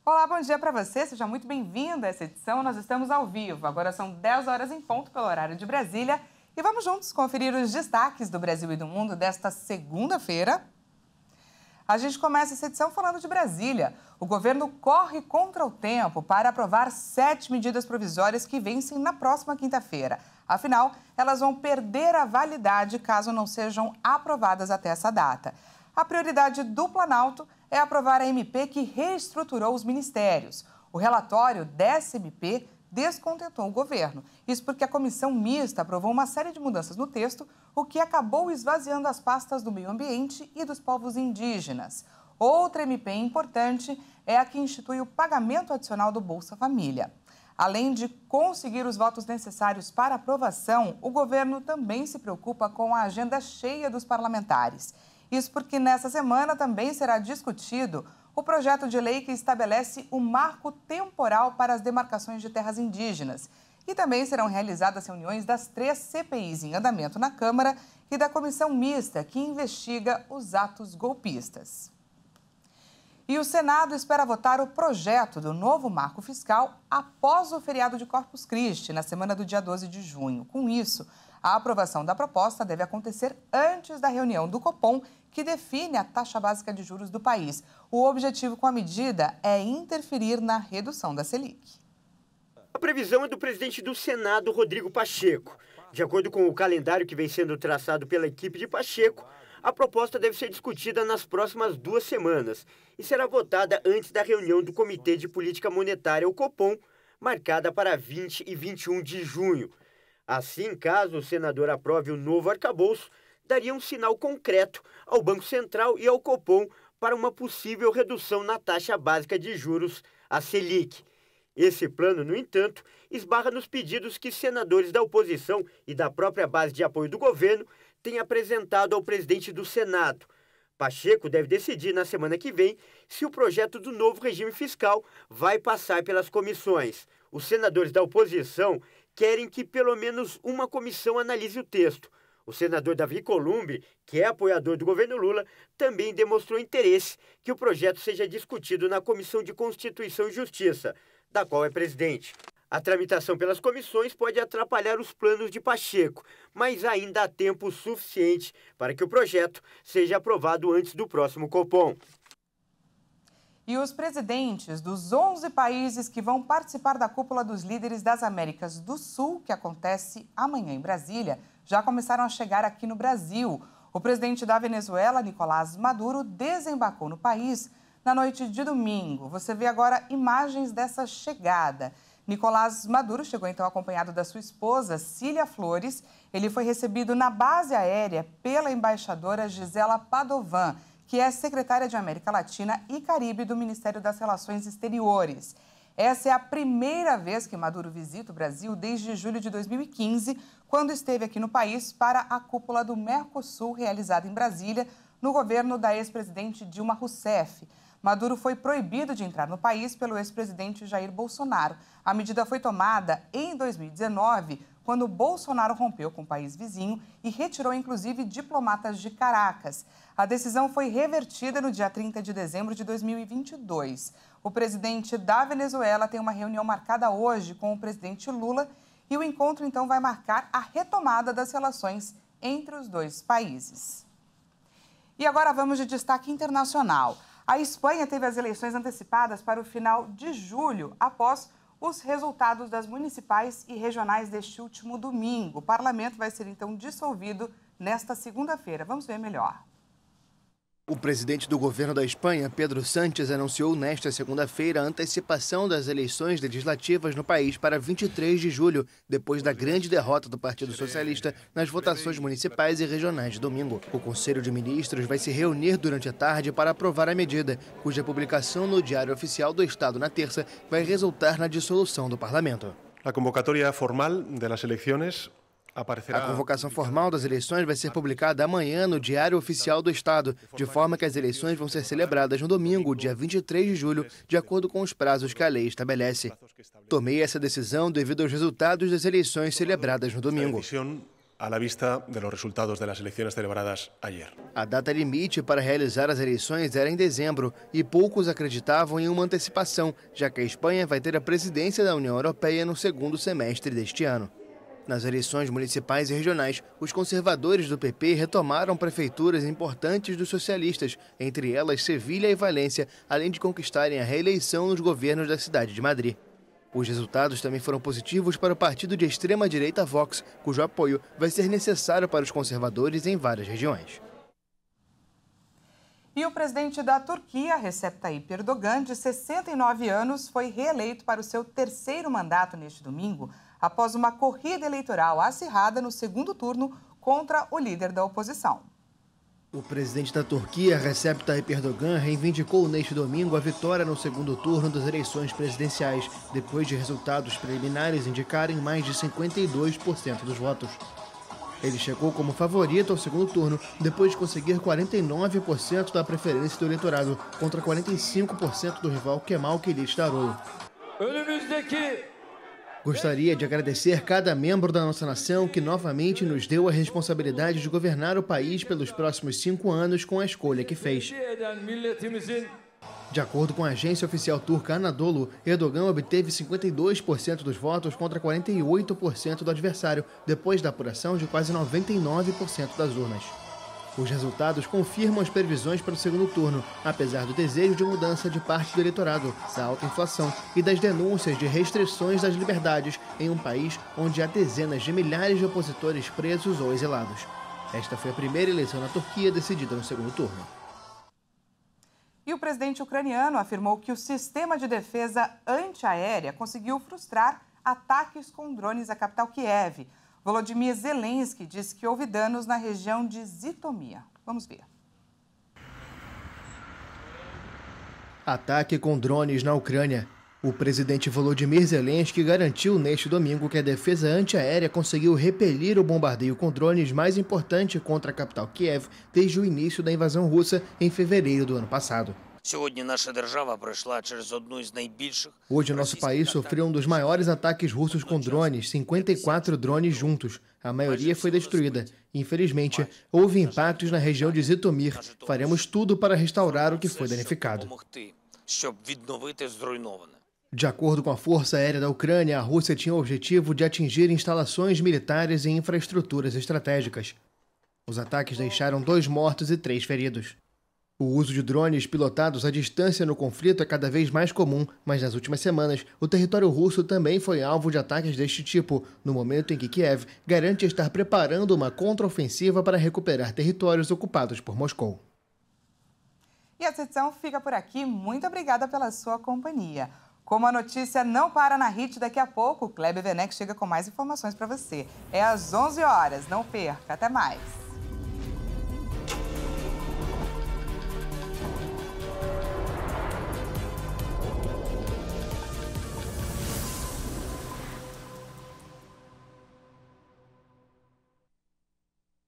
Olá, bom dia para você, seja muito bem-vindo a essa edição. Nós estamos ao vivo, agora são 10 horas em ponto pelo horário de Brasília e vamos juntos conferir os destaques do Brasil e do mundo desta segunda-feira. A gente começa essa edição falando de Brasília. O governo corre contra o tempo para aprovar 7 medidas provisórias que vencem na próxima quinta-feira. Afinal, elas vão perder a validade caso não sejam aprovadas até essa data. A prioridade do Planalto é aprovar a MP que reestruturou os ministérios. O relatório dessa MP descontentou o governo. Isso porque a comissão mista aprovou uma série de mudanças no texto, o que acabou esvaziando as pastas do meio ambiente e dos povos indígenas. Outra MP importante é a que institui o pagamento adicional do Bolsa Família. Além de conseguir os votos necessários para aprovação, o governo também se preocupa com a agenda cheia dos parlamentares. Isso porque nessa semana também será discutido o projeto de lei que estabelece o marco temporal para as demarcações de terras indígenas. E também serão realizadas reuniões das 3 CPIs em andamento na Câmara e da comissão mista que investiga os atos golpistas. E o Senado espera votar o projeto do novo marco fiscal após o feriado de Corpus Christi, na semana do dia 12 de junho. Com isso, a aprovação da proposta deve acontecer antes da reunião do Copom, que define a taxa básica de juros do país. O objetivo com a medida é interferir na redução da Selic. A previsão é do presidente do Senado, Rodrigo Pacheco. De acordo com o calendário que vem sendo traçado pela equipe de Pacheco, a proposta deve ser discutida nas próximas 2 semanas e será votada antes da reunião do Comitê de Política Monetária, o Copom, marcada para 20 e 21 de junho. Assim, caso o senador aprove o novo arcabouço, daria um sinal concreto ao Banco Central e ao Copom para uma possível redução na taxa básica de juros, a Selic. Esse plano, no entanto, esbarra nos pedidos que senadores da oposição e da própria base de apoio do governo têm apresentado ao presidente do Senado. Pacheco deve decidir na semana que vem se o projeto do novo regime fiscal vai passar pelas comissões. Os senadores da oposição querem que pelo menos uma comissão analise o texto. O senador Davi Alcolumbre, que é apoiador do governo Lula, também demonstrou interesse que o projeto seja discutido na Comissão de Constituição e Justiça, da qual é presidente. A tramitação pelas comissões pode atrapalhar os planos de Pacheco, mas ainda há tempo suficiente para que o projeto seja aprovado antes do próximo Copom. E os presidentes dos 11 países que vão participar da Cúpula dos Líderes das Américas do Sul, que acontece amanhã em Brasília, já começaram a chegar aqui no Brasil. O presidente da Venezuela, Nicolás Maduro, desembarcou no país na noite de domingo. Você vê agora imagens dessa chegada. Nicolás Maduro chegou então acompanhado da sua esposa, Cília Flores. Ele foi recebido na base aérea pela embaixadora Gisela Padovan, que é secretária de América Latina e Caribe do Ministério das Relações Exteriores. Essa é a primeira vez que Maduro visita o Brasil desde julho de 2015, quando esteve aqui no país para a cúpula do Mercosul, realizada em Brasília, no governo da ex-presidente Dilma Rousseff. Maduro foi proibido de entrar no país pelo ex-presidente Jair Bolsonaro. A medida foi tomada em 2019, quando Bolsonaro rompeu com o país vizinho e retirou, inclusive, diplomatas de Caracas. A decisão foi revertida no dia 30 de dezembro de 2022. O presidente da Venezuela tem uma reunião marcada hoje com o presidente Lula e o encontro, então, vai marcar a retomada das relações entre os dois países. E agora vamos de destaque internacional. A Espanha teve as eleições antecipadas para o final de julho, após os resultados das municipais e regionais deste último domingo. O parlamento vai ser, então, dissolvido nesta segunda-feira. Vamos ver melhor. O presidente do governo da Espanha, Pedro Sánchez, anunciou nesta segunda-feira a antecipação das eleições legislativas no país para 23 de julho, depois da grande derrota do Partido Socialista nas votações municipais e regionais de domingo. O Conselho de Ministros vai se reunir durante a tarde para aprovar a medida, cuja publicação no Diário Oficial do Estado na terça vai resultar na dissolução do parlamento. A convocatoria formal das eleições A convocação formal das eleições vai ser publicada amanhã no Diário Oficial do Estado, de forma que as eleições vão ser celebradas no domingo, dia 23 de julho, de acordo com os prazos que a lei estabelece. Tomei essa decisão devido aos resultados das eleições celebradas no domingo. a la vista de los resultados de las elecciones celebradas ayer. A data limite para realizar as eleições era em dezembro e poucos acreditavam em uma antecipação, já que a Espanha vai ter a presidência da União Europeia no segundo semestre deste ano. Nas eleições municipais e regionais, os conservadores do PP retomaram prefeituras importantes dos socialistas, entre elas Sevilha e Valência, além de conquistarem a reeleição nos governos da cidade de Madrid. Os resultados também foram positivos para o partido de extrema-direita Vox, cujo apoio vai ser necessário para os conservadores em várias regiões. E o presidente da Turquia, Recep Tayyip Erdogan, de 69 anos, foi reeleito para o seu terceiro mandato neste domingo, após uma corrida eleitoral acirrada no segundo turno contra o líder da oposição. O presidente da Turquia, Recep Tayyip Erdogan, reivindicou neste domingo a vitória no segundo turno das eleições presidenciais, depois de resultados preliminares indicarem mais de 52% dos votos. Ele chegou como favorito ao segundo turno, depois de conseguir 49% da preferência do eleitorado, contra 45% do rival Kemal Kılıçdaroğlu. Gostaria de agradecer cada membro da nossa nação que novamente nos deu a responsabilidade de governar o país pelos próximos 5 anos com a escolha que fez. De acordo com a agência oficial turca Anadolu, Erdogan obteve 52% dos votos contra 48% do adversário, depois da apuração de quase 99% das urnas. Os resultados confirmam as previsões para o segundo turno, apesar do desejo de mudança de parte do eleitorado, da alta inflação e das denúncias de restrições das liberdades em um país onde há dezenas de milhares de opositores presos ou exilados. Esta foi a primeira eleição na Turquia decidida no segundo turno. E o presidente ucraniano afirmou que o sistema de defesa antiaérea conseguiu frustrar ataques com drones à capital Kiev. Volodymyr Zelensky disse que houve danos na região de Zitomir. Vamos ver. Ataque com drones na Ucrânia. O presidente Volodymyr Zelensky garantiu neste domingo que a defesa antiaérea conseguiu repelir o bombardeio com drones mais importante contra a capital Kiev desde o início da invasão russa em fevereiro do ano passado. Hoje, o nosso país sofreu um dos maiores ataques russos com drones, 54 drones juntos. A maioria foi destruída. Infelizmente, houve impactos na região de Zitomir. Faremos tudo para restaurar o que foi danificado. De acordo com a Força Aérea da Ucrânia, a Rússia tinha o objetivo de atingir instalações militares e infraestruturas estratégicas. Os ataques deixaram 2 mortos e 3 feridos. O uso de drones pilotados à distância no conflito é cada vez mais comum, mas nas últimas semanas, o território russo também foi alvo de ataques deste tipo, no momento em que Kiev garante estar preparando uma contraofensiva para recuperar territórios ocupados por Moscou. E essa edição fica por aqui. Muito obrigada pela sua companhia. Como a notícia não para na Hit, daqui a pouco o Kleber Werneck chega com mais informações para você. É às 11 horas, não perca. Até mais.